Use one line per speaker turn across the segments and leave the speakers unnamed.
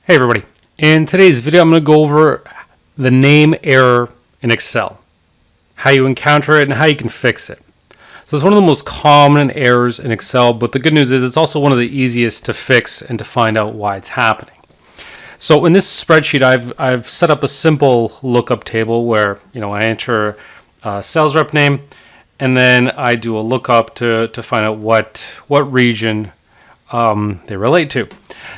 Hey everybody, in today's video I'm going to go over the name error in Excel, how you encounter it and how you can fix it. So it's one of the most common errors in Excel, but the good news is it's also one of the easiest to fix and to find out why it's happening. So in this spreadsheet I've set up a simple lookup table where I enter a sales rep name and then I do a lookup to find out what region they relate to.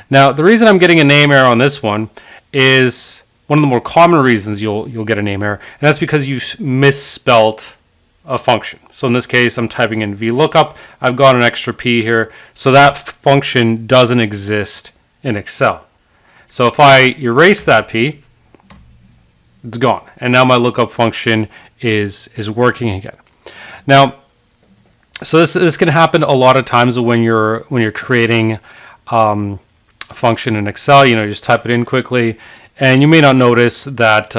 Now, the reason I'm getting a name error on this one is one of the more common reasons you'll get a name error, and that's because you misspelt a function. So in this case, I'm typing in VLOOKUP. I've got an extra P here, so that function doesn't exist in Excel. So if I erase that P, it's gone, and now my lookup function is working again. Now, so this can happen a lot of times when you're creating a function in Excel. You just type it in quickly, and you may not notice that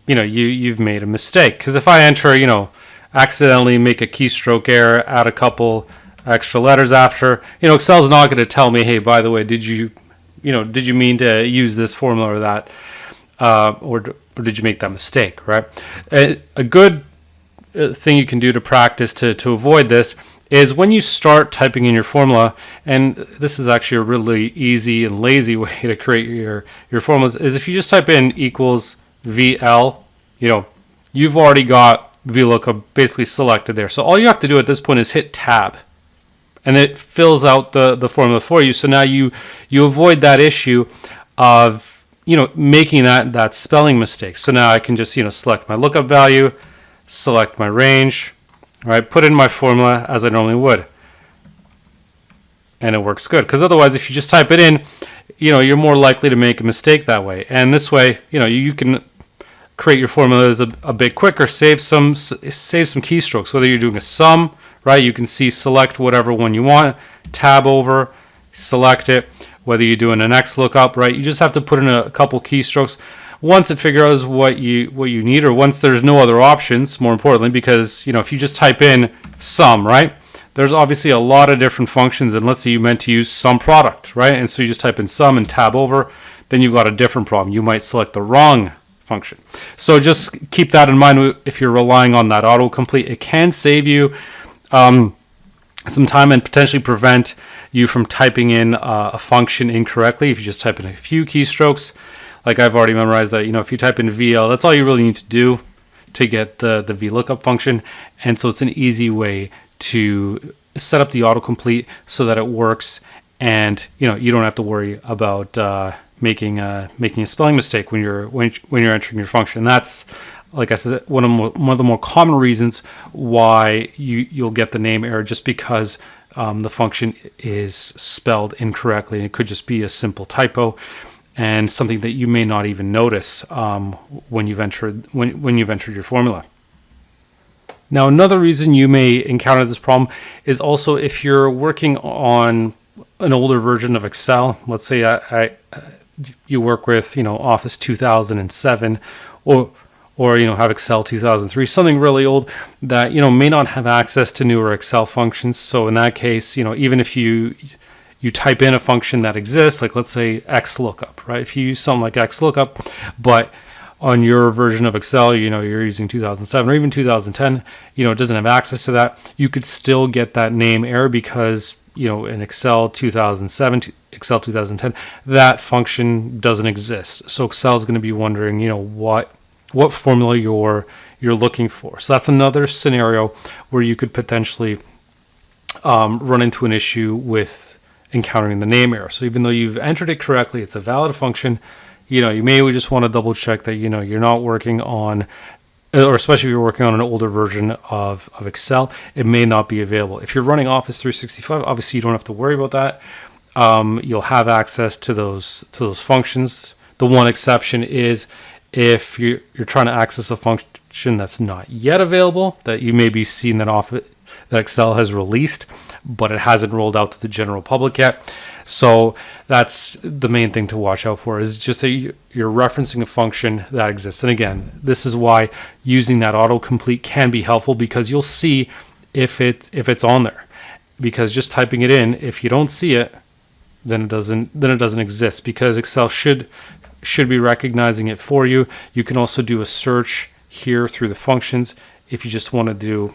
you've made a mistake. Because if I enter, accidentally make a keystroke error, add a couple extra letters after, Excel's not going to tell me, hey, by the way, did you mean to use this formula or that, or did you make that mistake, right? A good thing you can do to practice to avoid this is when you start typing in your formula, and this is actually a really easy and lazy way to create your formulas, is if you just type in equals VL, you've already got VLOOKUP basically selected there. So all you have to do at this point is hit tab, and it fills out the formula for you. So now you avoid that issue of making that spelling mistake. So now I can just select my lookup value, select my range, right? Put in my formula as I normally would, and it works good. Because otherwise, if you just type it in, you're more likely to make a mistake that way. And this way, you can create your formulas a bit quicker. Save some keystrokes. Whether you're doing a sum, right? You can see select whatever one you want, tab over, select it. Whether you're doing an X lookup, right? You just have to put in a couple keystrokes. Once it figures out what you need, or once there's no other options, more importantly, because if you just type in sum, right, there's obviously a lot of different functions, and let's say you meant to use sum product, right, and so you just type in sum and tab over, then you've got a different problem. You might select the wrong function. So just keep that in mind if you're relying on that autocomplete. It can save you some time and potentially prevent you from typing in a function incorrectly if you just type in a few keystrokes. Like I've already memorized that, if you type in VL, that's all you really need to do to get the VLOOKUP function. And so it's an easy way to set up the autocomplete so that it works, and you don't have to worry about making a spelling mistake when you're entering your function. That's, like I said, one of the more common reasons why you'll get the name error, just because the function is spelled incorrectly. It could just be a simple typo, and something that you may not even notice when you've entered your formula. Now, another reason you may encounter this problem is also if you're working on an older version of Excel. Let's say you work with Office 2007 or have Excel 2003, something really old that may not have access to newer Excel functions. So in that case, even if you type in a function that exists, like let's say XLOOKUP, right? If you use something like XLOOKUP, but on your version of Excel, you're using 2007 or even 2010, it doesn't have access to that, you could still get that name error because, in Excel 2007, Excel 2010, that function doesn't exist. So Excel is going to be wondering, what formula you're looking for. So that's another scenario where you could potentially run into an issue with encountering the name error. So even though you've entered it correctly, it's a valid function, you may just want to double check that you're not working on, or especially if you're working on an older version of Excel, it may not be available. If you're running Office 365, obviously you don't have to worry about that. You'll have access to those functions. The one exception is if you're trying to access a function that's not yet available, that you may be seeing that Excel has released, but it hasn't rolled out to the general public yet. So that's the main thing to watch out for, is just that you're referencing a function that exists. And again, this is why using that autocomplete can be helpful, because you'll see if it's on there. Because just typing it in, if you don't see it, then it doesn't exist, because Excel should be recognizing it for you. You can also do a search here through the functions if you just want to do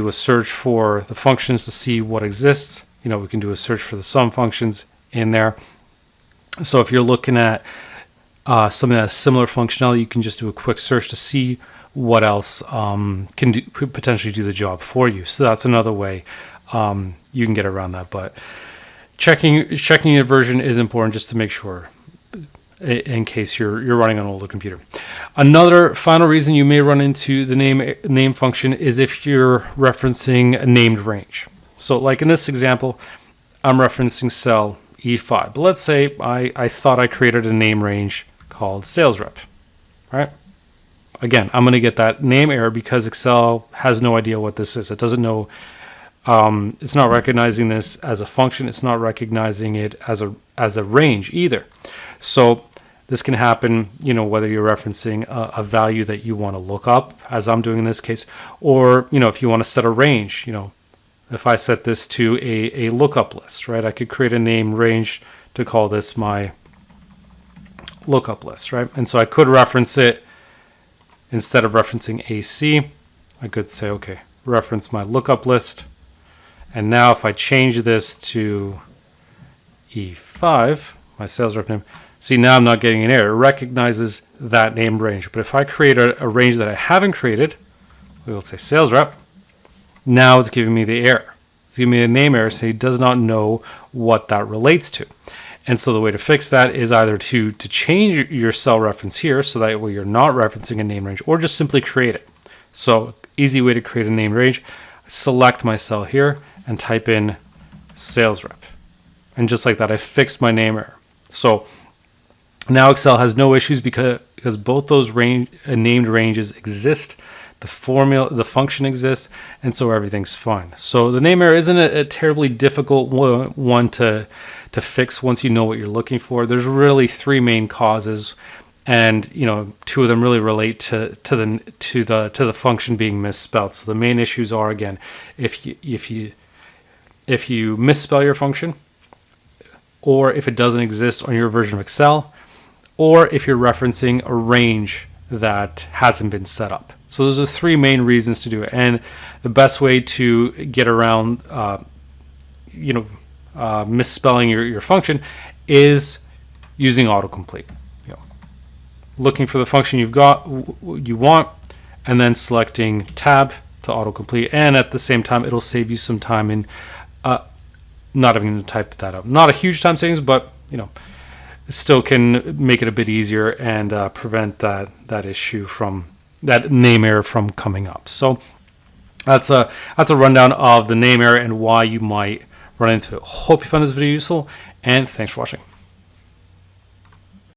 a search for the functions to see what exists. We can do a search for the sum functions in there. So if you're looking at something that has similar functionality, you can just do a quick search to see what else could potentially do the job for you. So that's another way you can get around that. But checking your version is important, just to make sure, in case you're running on an older computer. Another final reason you may run into the name function is if you're referencing a named range. So like in this example, I'm referencing cell E5. But let's say I thought I created a name range called sales rep. Right? Again, I'm going to get that name error because Excel has no idea what this is. It doesn't know. It's not recognizing this as a function. It's not recognizing it as a range either. So this can happen, whether you're referencing a value that you want to look up, as I'm doing in this case, or if you want to set a range. If I set this to a lookup list, right? I could create a name range to call this my lookup list, right? And so I could reference it, instead of referencing AC, I could say, okay, reference my lookup list. And now if I change this to E5, my sales rep name, see, now I'm not getting an error. It recognizes that name range. But if I create a range that I haven't created, we'll say sales rep, now it's giving me the error. It's giving me a name error, so it does not know what that relates to. And so the way to fix that is either to change your cell reference here, so that way you're not referencing a name range, or just simply create it. So easy way to create a name range, select my cell here and type in sales rep. And just like that, I fixed my name error. So now Excel has no issues because both those named ranges exist. The function exists, and so everything's fine. So the name error isn't a terribly difficult one to fix once you know what you're looking for. There's really three main causes, and two of them really relate to the function being misspelled. So the main issues are, again, if you misspell your function, or if it doesn't exist on your version of Excel, or if you're referencing a range that hasn't been set up. So those are three main reasons to do it. And the best way to get around, misspelling your function is using autocomplete. Looking for the function you want, and then selecting tab to autocomplete. And at the same time, it'll save you some time in not having to type that up. Not a huge time savings, but it still can make it a bit easier and prevent that issue from that name error from coming up. So that's a rundown of the name error and why you might run into it. Hope you found this video useful, and thanks for watching.